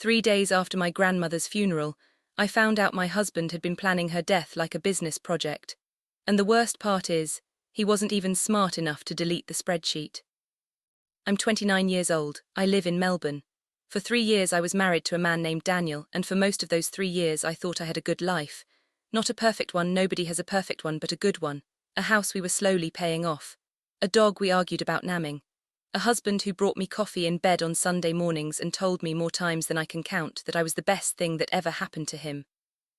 3 days after my grandmother's funeral, I found out my husband had been planning her death like a business project. And the worst part is, he wasn't even smart enough to delete the spreadsheet. I'm 29 years old, I live in Melbourne. For 3 years I was married to a man named Daniel, and for most of those 3 years I thought I had a good life. Not a perfect one, nobody has a perfect one, but a good one. A house we were slowly paying off. A dog we argued about namming. A husband who brought me coffee in bed on Sunday mornings and told me more times than I can count that I was the best thing that ever happened to him.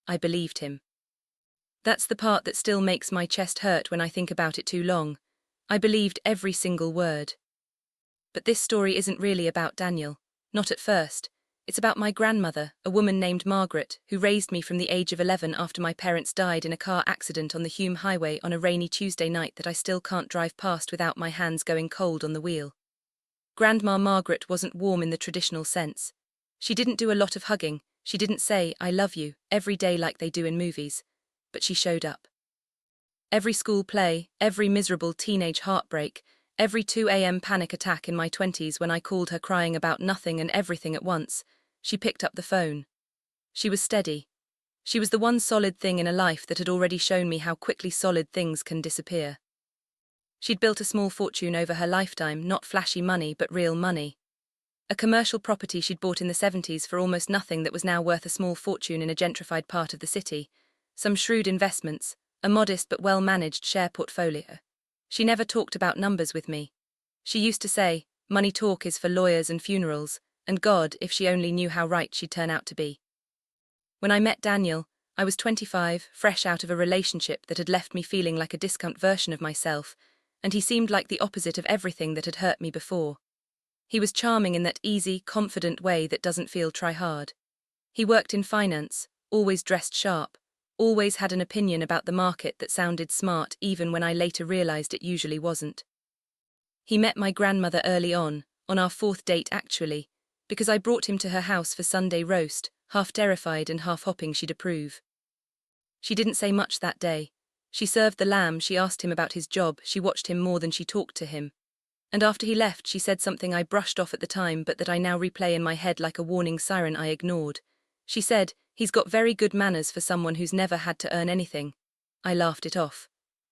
I believed him. That's the part that still makes my chest hurt when I think about it too long. I believed every single word. But this story isn't really about Daniel. Not at first. It's about my grandmother, a woman named Margaret, who raised me from the age of 11 after my parents died in a car accident on the Hume Highway on a rainy Tuesday night that I still can't drive past without my hands going cold on the wheel. Grandma Margaret wasn't warm in the traditional sense. She didn't do a lot of hugging, she didn't say, "I love you," every day like they do in movies. But she showed up. Every school play, every miserable teenage heartbreak, every 2 a.m. panic attack in my 20s when I called her crying about nothing and everything at once, she picked up the phone. She was steady. She was the one solid thing in a life that had already shown me how quickly solid things can disappear. She'd built a small fortune over her lifetime, not flashy money but real money. A commercial property she'd bought in the 70s for almost nothing that was now worth a small fortune in a gentrified part of the city. Some shrewd investments, a modest but well-managed share portfolio. She never talked about numbers with me. She used to say, "Money talk is for lawyers and funerals," and God, if she only knew how right she'd turn out to be. When I met Daniel, I was 25, fresh out of a relationship that had left me feeling like a discount version of myself, and he seemed like the opposite of everything that had hurt me before. He was charming in that easy, confident way that doesn't feel try-hard. He worked in finance, always dressed sharp, always had an opinion about the market that sounded smart even when I later realized it usually wasn't. He met my grandmother early on our 4th date actually, because I brought him to her house for Sunday roast, half terrified and half hoping she'd approve. She didn't say much that day. She served the lamb, she asked him about his job, she watched him more than she talked to him. And after he left, she said something I brushed off at the time but that I now replay in my head like a warning siren I ignored. She said, "He's got very good manners for someone who's never had to earn anything." I laughed it off.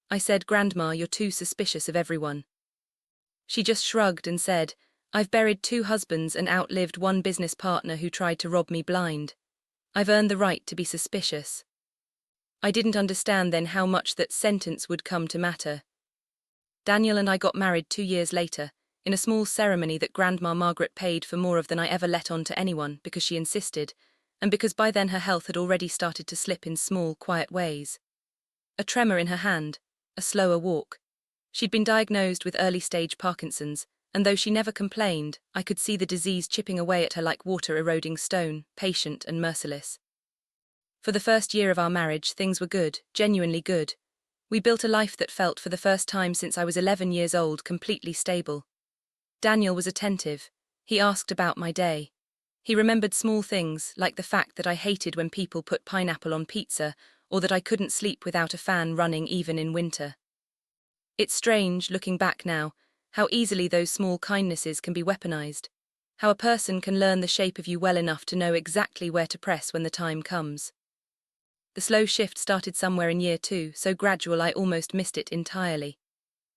I said, "Grandma, you're too suspicious of everyone." She just shrugged and said, "I've buried 2 husbands and outlived 1 business partner who tried to rob me blind. I've earned the right to be suspicious." I didn't understand then how much that sentence would come to matter. Daniel and I got married 2 years later, in a small ceremony that Grandma Margaret paid for more of than I ever let on to anyone because she insisted, and because by then her health had already started to slip in small, quiet ways. A tremor in her hand, a slower walk. She'd been diagnosed with early-stage Parkinson's, and though she never complained, I could see the disease chipping away at her like water eroding stone, patient and merciless. For the first year of our marriage, things were good, genuinely good. We built a life that felt, for the first time since I was 11 years old, completely stable. Daniel was attentive. He asked about my day. He remembered small things, like the fact that I hated when people put pineapple on pizza, or that I couldn't sleep without a fan running even in winter. It's strange, looking back now, how easily those small kindnesses can be weaponized. How a person can learn the shape of you well enough to know exactly where to press when the time comes. The slow shift started somewhere in year 2, so gradual I almost missed it entirely.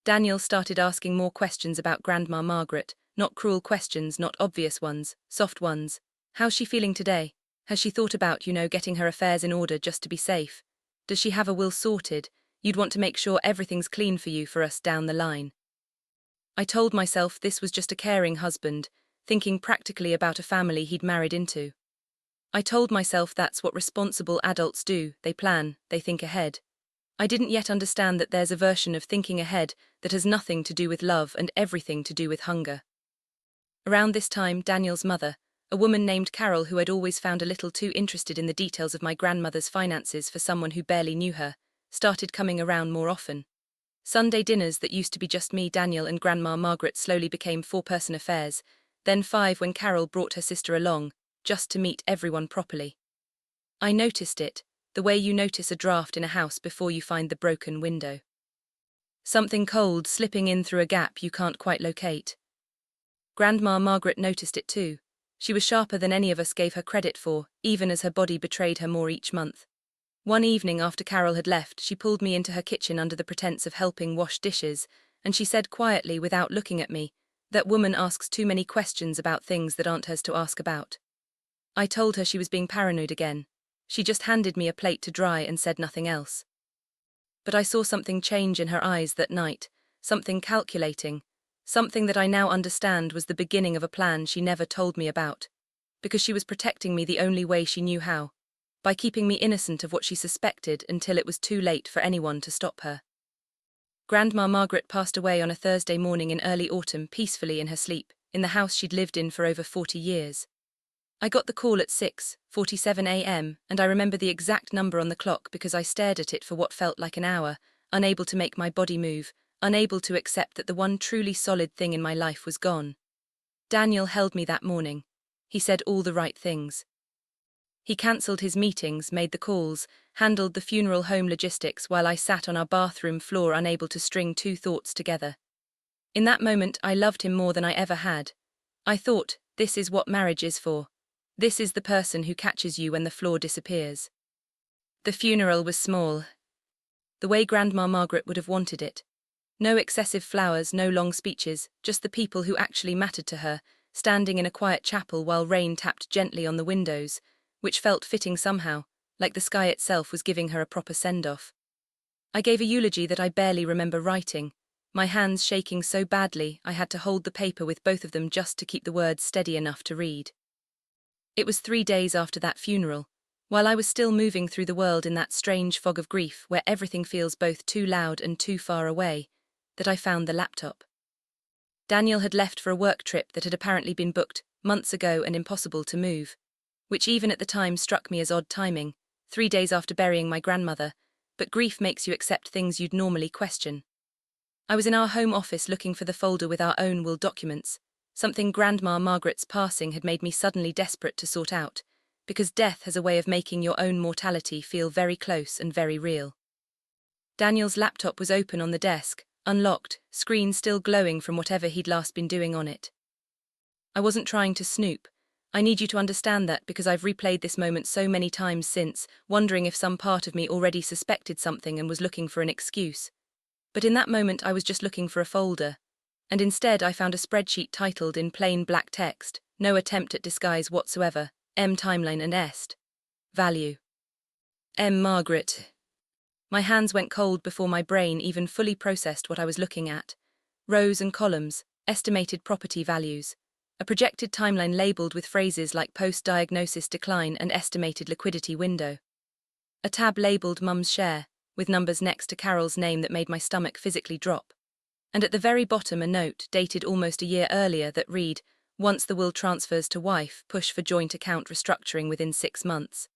Daniel started asking more questions about Grandma Margaret, not cruel questions, not obvious ones, soft ones. How's she feeling today? Has she thought about, getting her affairs in order just to be safe? Does she have a will sorted? You'd want to make sure everything's clean for us down the line. I told myself this was just a caring husband, thinking practically about a family he'd married into. I told myself that's what responsible adults do, they plan, they think ahead. I didn't yet understand that there's a version of thinking ahead that has nothing to do with love and everything to do with hunger. Around this time, Daniel's mother, a woman named Carol who I'd always found a little too interested in the details of my grandmother's finances for someone who barely knew her, started coming around more often. Sunday dinners that used to be just me, Daniel, and Grandma Margaret slowly became 4-person affairs, then 5 when Carol brought her sister along, just to meet everyone properly. I noticed it, the way you notice a draft in a house before you find the broken window. Something cold slipping in through a gap you can't quite locate. Grandma Margaret noticed it too. She was sharper than any of us gave her credit for, even as her body betrayed her more each month. One evening after Carol had left, she pulled me into her kitchen under the pretense of helping wash dishes, and she said quietly, without looking at me, "That woman asks too many questions about things that aren't hers to ask about." I told her she was being paranoid again. She just handed me a plate to dry and said nothing else. But I saw something change in her eyes that night, something calculating, something that I now understand was the beginning of a plan she never told me about, because she was protecting me the only way she knew how, by keeping me innocent of what she suspected until it was too late for anyone to stop her. Grandma Margaret passed away on a Thursday morning in early autumn peacefully in her sleep, in the house she'd lived in for over 40 years. I got the call at 6:47 a.m., and I remember the exact number on the clock because I stared at it for what felt like an hour, unable to make my body move, unable to accept that the one truly solid thing in my life was gone. Daniel held me that morning. He said all the right things. He cancelled his meetings, made the calls, handled the funeral home logistics while I sat on our bathroom floor unable to string two thoughts together. In that moment I loved him more than I ever had. I thought, this is what marriage is for. This is the person who catches you when the floor disappears. The funeral was small, the way Grandma Margaret would have wanted it. No excessive flowers, no long speeches, just the people who actually mattered to her, standing in a quiet chapel while rain tapped gently on the windows, which felt fitting somehow, like the sky itself was giving her a proper send-off. I gave a eulogy that I barely remember writing, my hands shaking so badly I had to hold the paper with both of them just to keep the words steady enough to read. It was 3 days after that funeral, while I was still moving through the world in that strange fog of grief where everything feels both too loud and too far away, that I found the laptop. Daniel had left for a work trip that had apparently been booked months ago and impossible to move, which even at the time struck me as odd timing, 3 days after burying my grandmother, but grief makes you accept things you'd normally question. I was in our home office looking for the folder with our own will documents, something Grandma Margaret's passing had made me suddenly desperate to sort out, because death has a way of making your own mortality feel very close and very real. Daniel's laptop was open on the desk, unlocked, screen still glowing from whatever he'd last been doing on it. I wasn't trying to snoop. I need you to understand that because I've replayed this moment so many times since, wondering if some part of me already suspected something and was looking for an excuse. But in that moment I was just looking for a folder, and instead I found a spreadsheet titled in plain black text, no attempt at disguise whatsoever, M timeline and est. Value. M Margaret. My hands went cold before my brain even fully processed what I was looking at. Rows and columns, estimated property values. A projected timeline labeled with phrases like post-diagnosis decline and estimated liquidity window. A tab labeled Mum's share, with numbers next to Carol's name that made my stomach physically drop. And at the very bottom a note, dated almost a year earlier, that read, "Once the will transfers to wife, push for joint account restructuring within 6 months.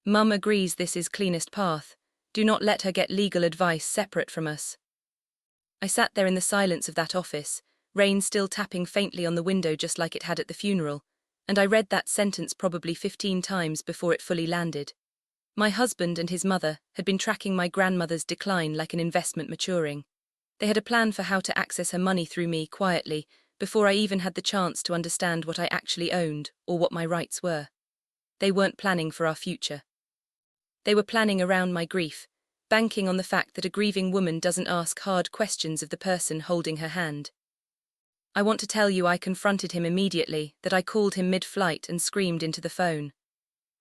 Mum agrees this is cleanest path. Do not let her get legal advice separate from us." I sat there in the silence of that office, rain still tapping faintly on the window just like it had at the funeral, and I read that sentence probably 15 times before it fully landed. My husband and his mother had been tracking my grandmother's decline like an investment maturing. They had a plan for how to access her money through me quietly, before I even had the chance to understand what I actually owned or what my rights were. They weren't planning for our future. They were planning around my grief, banking on the fact that a grieving woman doesn't ask hard questions of the person holding her hand. I want to tell you I confronted him immediately, that I called him mid-flight and screamed into the phone.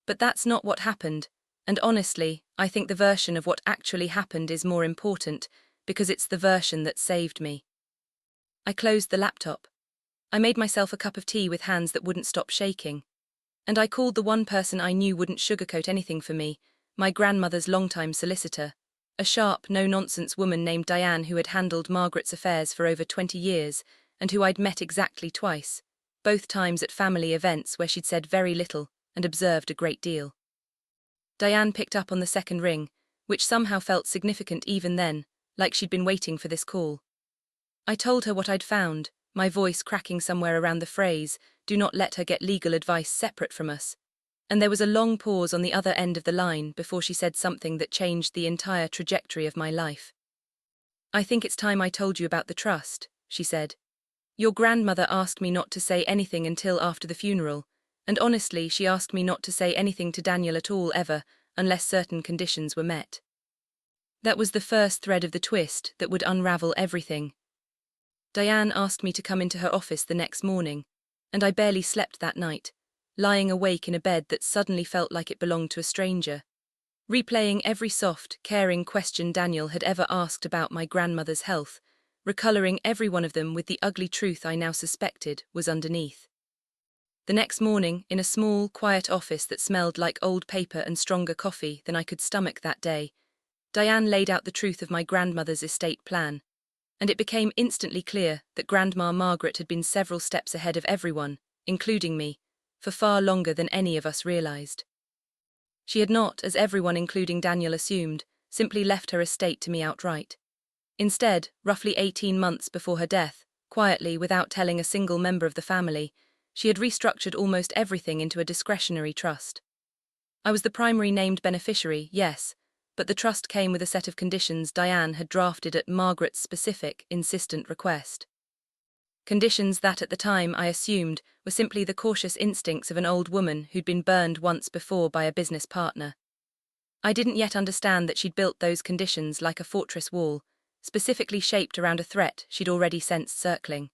But that's not what happened, and honestly, I think the version of what actually happened is more important, because it's the version that saved me. I closed the laptop. I made myself a cup of tea with hands that wouldn't stop shaking. And I called the one person I knew wouldn't sugarcoat anything for me, my grandmother's longtime solicitor, a sharp, no-nonsense woman named Diane who had handled Margaret's affairs for over 20 years and who I'd met exactly twice, both times at family events where she'd said very little and observed a great deal. Diane picked up on the second ring, which somehow felt significant even then, like she'd been waiting for this call. I told her what I'd found, my voice cracking somewhere around the phrase, "Do not let her get legal advice separate from us." And there was a long pause on the other end of the line before she said something that changed the entire trajectory of my life. "I think it's time I told you about the trust," she said. Your grandmother asked me not to say anything until after the funeral, and honestly, she asked me not to say anything to Daniel at all ever, unless certain conditions were met. That was the first thread of the twist that would unravel everything. Diane asked me to come into her office the next morning, and I barely slept that night, lying awake in a bed that suddenly felt like it belonged to a stranger, replaying every soft, caring question Daniel had ever asked about my grandmother's health, recoloring every one of them with the ugly truth I now suspected was underneath. The next morning, in a small, quiet office that smelled like old paper and stronger coffee than I could stomach that day, Diane laid out the truth of my grandmother's estate plan, and it became instantly clear that Grandma Margaret had been several steps ahead of everyone, including me, for far longer than any of us realized. She had not, as everyone including Daniel assumed, simply left her estate to me outright. Instead, roughly 18 months before her death, quietly, without telling a single member of the family, she had restructured almost everything into a discretionary trust. I was the primary named beneficiary, yes, but the trust came with a set of conditions Diane had drafted at Margaret's specific, insistent request. Conditions that at the time I assumed were simply the cautious instincts of an old woman who'd been burned once before by a business partner. I didn't yet understand that she'd built those conditions like a fortress wall, specifically shaped around a threat she'd already sensed circling.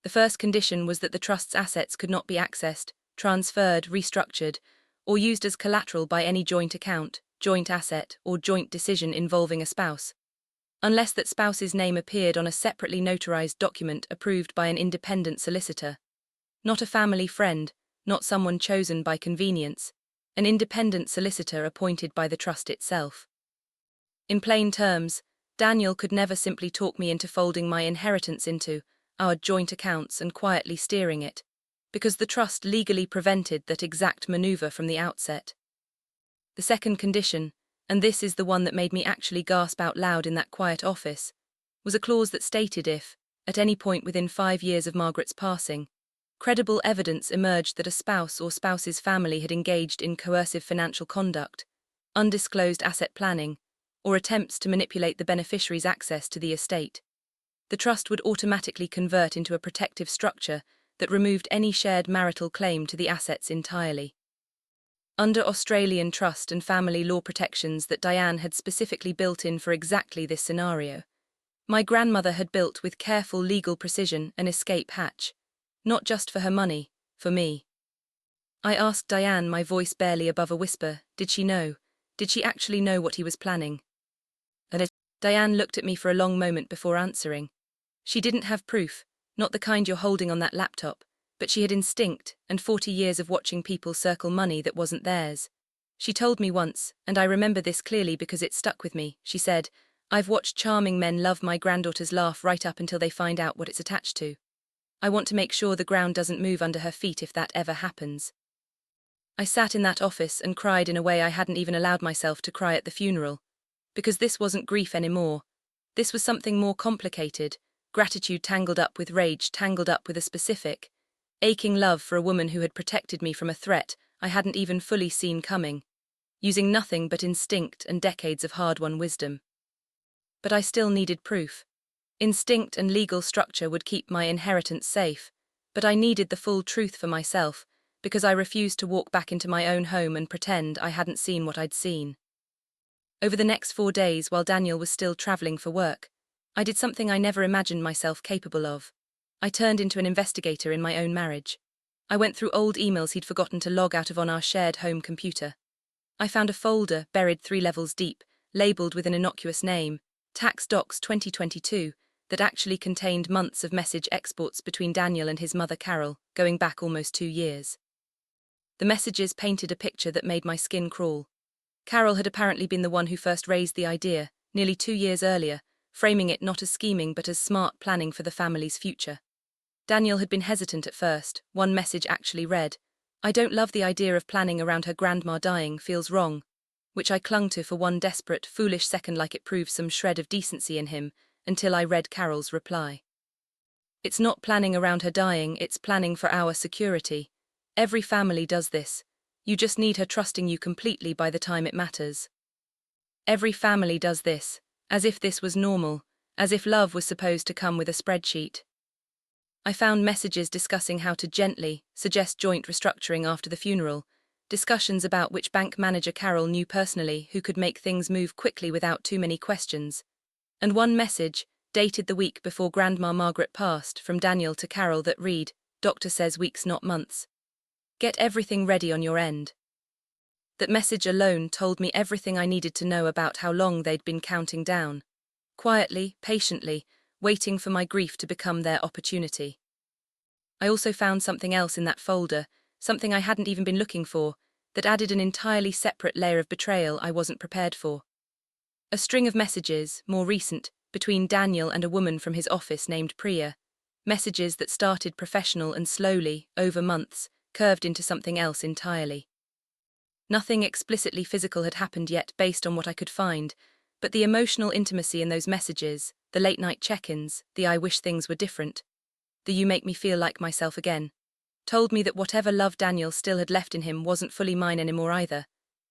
The first condition was that the trust's assets could not be accessed, transferred, restructured, or used as collateral by any joint account, joint asset, or joint decision involving a spouse, unless that spouse's name appeared on a separately notarized document approved by an independent solicitor. Not a family friend, not someone chosen by convenience, an independent solicitor appointed by the trust itself. In plain terms, Daniel could never simply talk me into folding my inheritance into our joint accounts and quietly steering it, because the trust legally prevented that exact maneuver from the outset. The second condition, and this is the one that made me actually gasp out loud in that quiet office, was a clause that stated if, at any point within 5 years of Margaret's passing, credible evidence emerged that a spouse or spouse's family had engaged in coercive financial conduct, undisclosed asset planning, or attempts to manipulate the beneficiary's access to the estate, the trust would automatically convert into a protective structure that removed any shared marital claim to the assets entirely. Under Australian trust and family law protections that Diane had specifically built in for exactly this scenario, my grandmother had built with careful legal precision an escape hatch, not just for her money, for me. I asked Diane, my voice barely above a whisper, did she know? Did she actually know what he was planning? Diane looked at me for a long moment before answering. She didn't have proof, not the kind you're holding on that laptop, but she had instinct and 40 years of watching people circle money that wasn't theirs. She told me once, and I remember this clearly because it stuck with me, she said, I've watched charming men love my granddaughter's laugh right up until they find out what it's attached to. I want to make sure the ground doesn't move under her feet if that ever happens. I sat in that office and cried in a way I hadn't even allowed myself to cry at the funeral. Because this wasn't grief anymore. This was something more complicated, gratitude tangled up with rage, tangled up with a specific, aching love for a woman who had protected me from a threat I hadn't even fully seen coming, using nothing but instinct and decades of hard-won wisdom. But I still needed proof. Instinct and legal structure would keep my inheritance safe, but I needed the full truth for myself, because I refused to walk back into my own home and pretend I hadn't seen what I'd seen. Over the next 4 days, while Daniel was still traveling for work, I did something I never imagined myself capable of. I turned into an investigator in my own marriage. I went through old emails he'd forgotten to log out of on our shared home computer. I found a folder buried 3 levels deep, labeled with an innocuous name, Tax Docs 2022, that actually contained months of message exports between Daniel and his mother Carol, going back almost 2 years. The messages painted a picture that made my skin crawl. Carol had apparently been the one who first raised the idea, nearly 2 years earlier, framing it not as scheming but as smart planning for the family's future. Daniel had been hesitant at first. One message actually read, I don't love the idea of planning around her grandma dying, feels wrong, which I clung to for one desperate, foolish second like it proved some shred of decency in him, until I read Carol's reply. It's not planning around her dying, it's planning for our security. Every family does this. You just need her trusting you completely by the time it matters. Every family does this, as if this was normal, as if love was supposed to come with a spreadsheet. I found messages discussing how to gently suggest joint restructuring after the funeral, discussions about which bank manager Carol knew personally who could make things move quickly without too many questions, and one message, dated the week before Grandma Margaret passed, from Daniel to Carol that read, "Doctor says weeks not months. Get everything ready on your end." That message alone told me everything I needed to know about how long they'd been counting down. Quietly, patiently, waiting for my grief to become their opportunity. I also found something else in that folder, something I hadn't even been looking for, that added an entirely separate layer of betrayal I wasn't prepared for. A string of messages, more recent, between Daniel and a woman from his office named Priya. Messages that started professional and slowly, over months, curved into something else entirely. Nothing explicitly physical had happened yet based on what I could find, but the emotional intimacy in those messages, the late-night check-ins, the "I wish things were different," the "you make me feel like myself again," told me that whatever love Daniel still had left in him wasn't fully mine anymore either.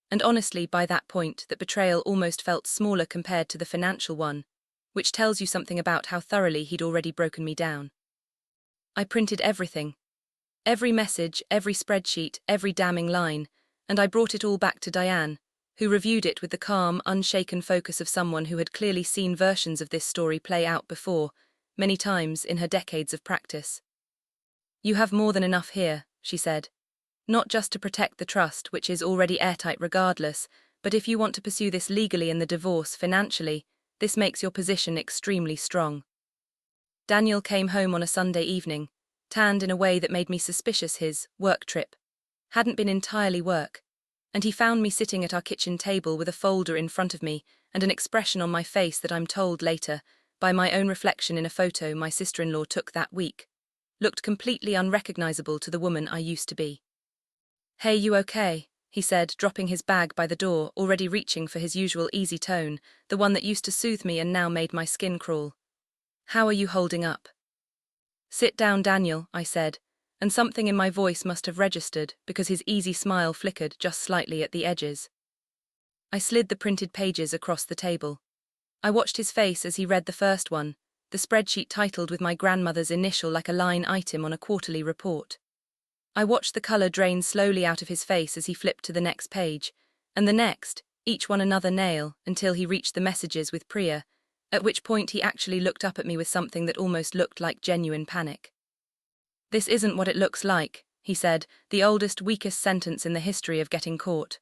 And honestly, by that point, that betrayal almost felt smaller compared to the financial one, which tells you something about how thoroughly he'd already broken me down. I printed everything. Every message, every spreadsheet, every damning line, and I brought it all back to Diane, who reviewed it with the calm, unshaken focus of someone who had clearly seen versions of this story play out before, many times in her decades of practice. "You have more than enough here," she said. "Not just to protect the trust, which is already airtight regardless, but if you want to pursue this legally and the divorce financially, this makes your position extremely strong." Daniel came home on a Sunday evening, tanned in a way that made me suspicious his work trip hadn't been entirely work, and he found me sitting at our kitchen table with a folder in front of me and an expression on my face that, I'm told later, by my own reflection in a photo my sister-in-law took that week, looked completely unrecognizable to the woman I used to be. "Hey, you okay?" he said, dropping his bag by the door, already reaching for his usual easy tone, the one that used to soothe me and now made my skin crawl. "How are you holding up?" "Sit down, Daniel," I said, and something in my voice must have registered because his easy smile flickered just slightly at the edges. I slid the printed pages across the table. I watched his face as he read the first one, the spreadsheet titled with my grandmother's initial like a line item on a quarterly report. I watched the color drain slowly out of his face as he flipped to the next page, and the next, each one another nail, until he reached the messages with Priya, at which point he actually looked up at me with something that almost looked like genuine panic. "This isn't what it looks like," he said, the oldest, weakest sentence in the history of getting caught.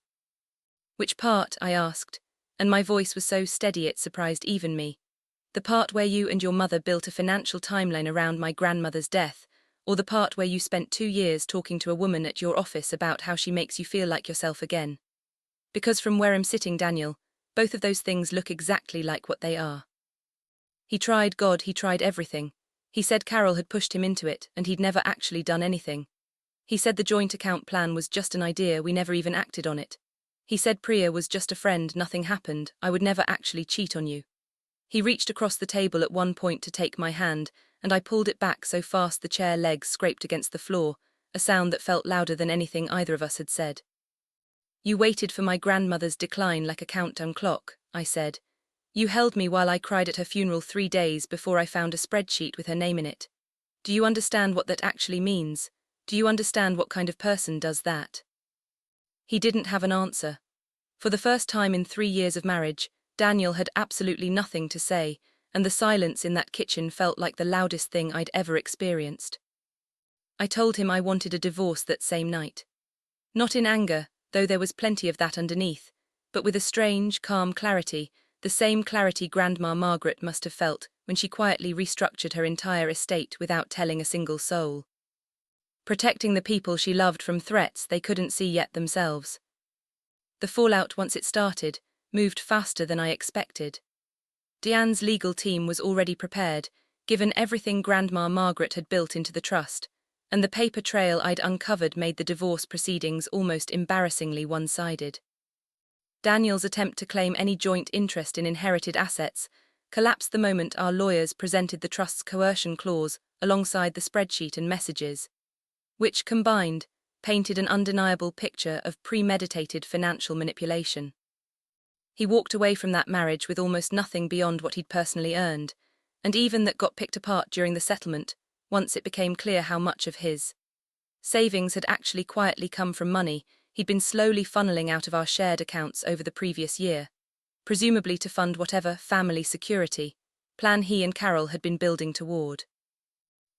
"Which part?" I asked, and my voice was so steady it surprised even me. "The part where you and your mother built a financial timeline around my grandmother's death, or the part where you spent 2 years talking to a woman at your office about how she makes you feel like yourself again? Because from where I'm sitting, Daniel, both of those things look exactly like what they are." He tried God, he tried everything. He said Carol had pushed him into it, and he'd never actually done anything. He said the joint account plan was just an idea, we never even acted on it. He said Priya was just a friend, nothing happened, I would never actually cheat on you. He reached across the table at one point to take my hand, and I pulled it back so fast the chair legs scraped against the floor, a sound that felt louder than anything either of us had said. "You waited for my grandmother's decline like a countdown clock," I said. "You held me while I cried at her funeral 3 days before I found a spreadsheet with her name in it. Do you understand what that actually means? Do you understand what kind of person does that?" He didn't have an answer. For the first time in 3 years of marriage, Daniel had absolutely nothing to say, and the silence in that kitchen felt like the loudest thing I'd ever experienced. I told him I wanted a divorce that same night. Not in anger, though there was plenty of that underneath, but with a strange, calm clarity, the same clarity Grandma Margaret must have felt when she quietly restructured her entire estate without telling a single soul. Protecting the people she loved from threats they couldn't see yet themselves. The fallout, once it started, moved faster than I expected. Diane's legal team was already prepared, given everything Grandma Margaret had built into the trust, and the paper trail I'd uncovered made the divorce proceedings almost embarrassingly one-sided. Daniel's attempt to claim any joint interest in inherited assets collapsed the moment our lawyers presented the trust's coercion clause alongside the spreadsheet and messages, which, combined, painted an undeniable picture of premeditated financial manipulation. He walked away from that marriage with almost nothing beyond what he'd personally earned, and even that got picked apart during the settlement, once it became clear how much of his savings had actually quietly come from money he'd been slowly funneling out of our shared accounts over the previous year, presumably to fund whatever family security plan he and Carol had been building toward.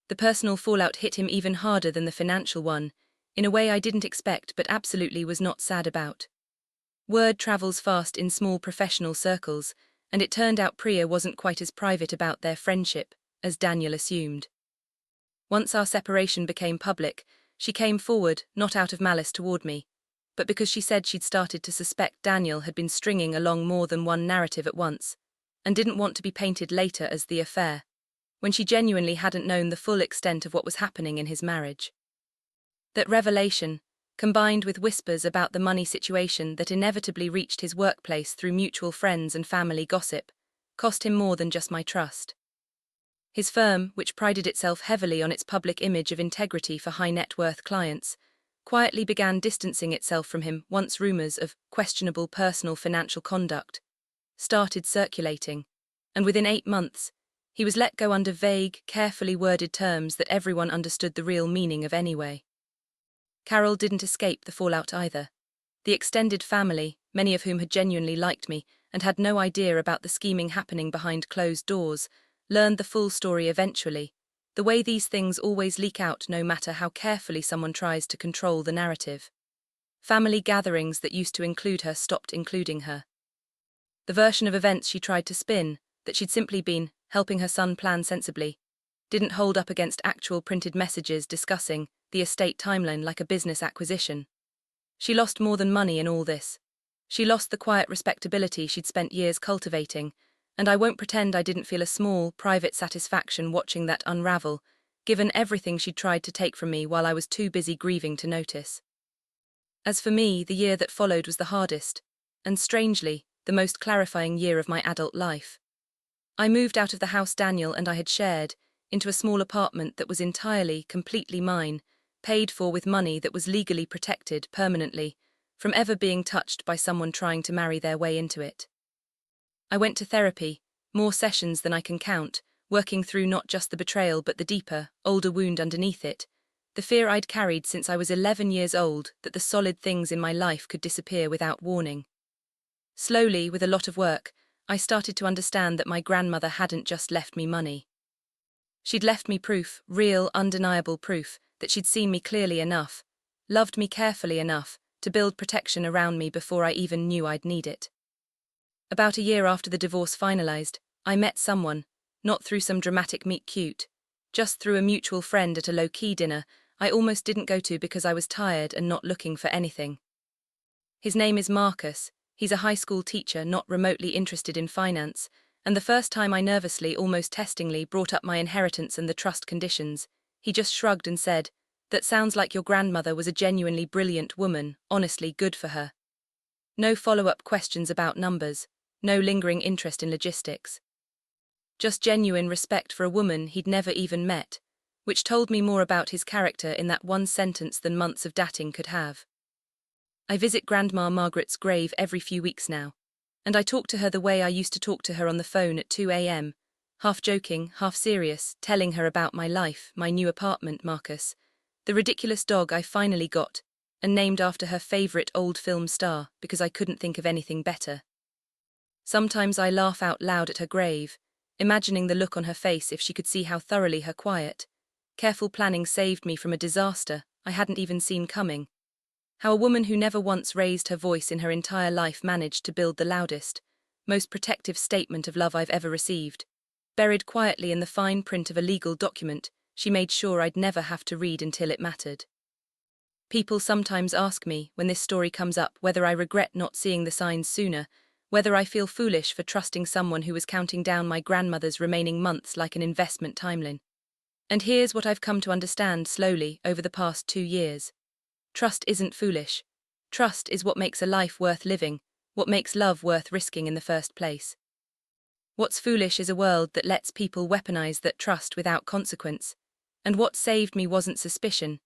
The personal fallout hit him even harder than the financial one, in a way I didn't expect but absolutely was not sad about. Word travels fast in small professional circles, and it turned out Priya wasn't quite as private about their friendship as Daniel assumed. Once our separation became public, she came forward, not out of malice toward me, but because she said she'd started to suspect Daniel had been stringing along more than one narrative at once, and didn't want to be painted later as the affair, when she genuinely hadn't known the full extent of what was happening in his marriage. That revelation, combined with whispers about the money situation that inevitably reached his workplace through mutual friends and family gossip, cost him more than just my trust. His firm, which prided itself heavily on its public image of integrity for high-net-worth clients, quietly began distancing itself from him once rumors of questionable personal financial conduct started circulating, and within 8 months, he was let go under vague, carefully worded terms that everyone understood the real meaning of anyway. Carol didn't escape the fallout either. The extended family, many of whom had genuinely liked me and had no idea about the scheming happening behind closed doors, learned the full story eventually, the way these things always leak out no matter how carefully someone tries to control the narrative. Family gatherings that used to include her stopped including her. The version of events she tried to spin, that she'd simply been helping her son plan sensibly, didn't hold up against actual printed messages discussing the estate timeline like a business acquisition. She lost more than money in all this. She lost the quiet respectability she'd spent years cultivating, and I won't pretend I didn't feel a small, private satisfaction watching that unravel, given everything she'd tried to take from me while I was too busy grieving to notice. As for me, the year that followed was the hardest, and strangely, the most clarifying year of my adult life. I moved out of the house Daniel and I had shared, into a small apartment that was entirely, completely mine, paid for with money that was legally protected permanently from ever being touched by someone trying to marry their way into it. I went to therapy, more sessions than I can count, working through not just the betrayal but the deeper, older wound underneath it, the fear I'd carried since I was 11 years old that the solid things in my life could disappear without warning. Slowly, with a lot of work, I started to understand that my grandmother hadn't just left me money. She'd left me proof, real, undeniable proof, that she'd seen me clearly enough, loved me carefully enough, to build protection around me before I even knew I'd need it. About a year after the divorce finalized, I met someone, not through some dramatic meet-cute, just through a mutual friend at a low-key dinner I almost didn't go to because I was tired and not looking for anything. His name is Marcus. He's a high school teacher not remotely interested in finance, and the first time I nervously, almost testingly, brought up my inheritance and the trust conditions, he just shrugged and said, "That sounds like your grandmother was a genuinely brilliant woman, honestly good for her." No follow-up questions about numbers, no lingering interest in logistics. Just genuine respect for a woman he'd never even met, which told me more about his character in that one sentence than months of dating could have. I visit Grandma Margaret's grave every few weeks now, and I talk to her the way I used to talk to her on the phone at 2 a.m., half joking, half serious, telling her about my life, my new apartment, Marcus, the ridiculous dog I finally got, and named after her favorite old film star because I couldn't think of anything better. Sometimes I laugh out loud at her grave, imagining the look on her face if she could see how thoroughly her quiet, careful planning saved me from a disaster I hadn't even seen coming. How a woman who never once raised her voice in her entire life managed to build the loudest, most protective statement of love I've ever received. Buried quietly in the fine print of a legal document she made sure I'd never have to read until it mattered. People sometimes ask me, when this story comes up, whether I regret not seeing the signs sooner, whether I feel foolish for trusting someone who was counting down my grandmother's remaining months like an investment timeline. And here's what I've come to understand slowly over the past 2 years. Trust isn't foolish. Trust is what makes a life worth living, what makes love worth risking in the first place. What's foolish is a world that lets people weaponize that trust without consequence. And what saved me wasn't suspicion.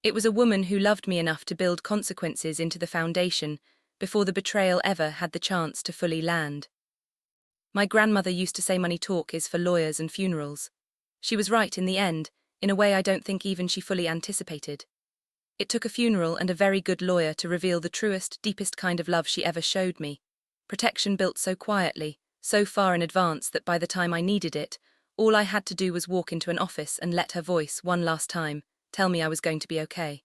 It was a woman who loved me enough to build consequences into the foundation before the betrayal ever had the chance to fully land. My grandmother used to say money talk is for lawyers and funerals. She was right in the end. in a way I don't think even she fully anticipated. It took a funeral and a very good lawyer to reveal the truest, deepest kind of love she ever showed me. Protection built so quietly, so far in advance that by the time I needed it, all I had to do was walk into an office and let her voice, one last time, tell me I was going to be okay.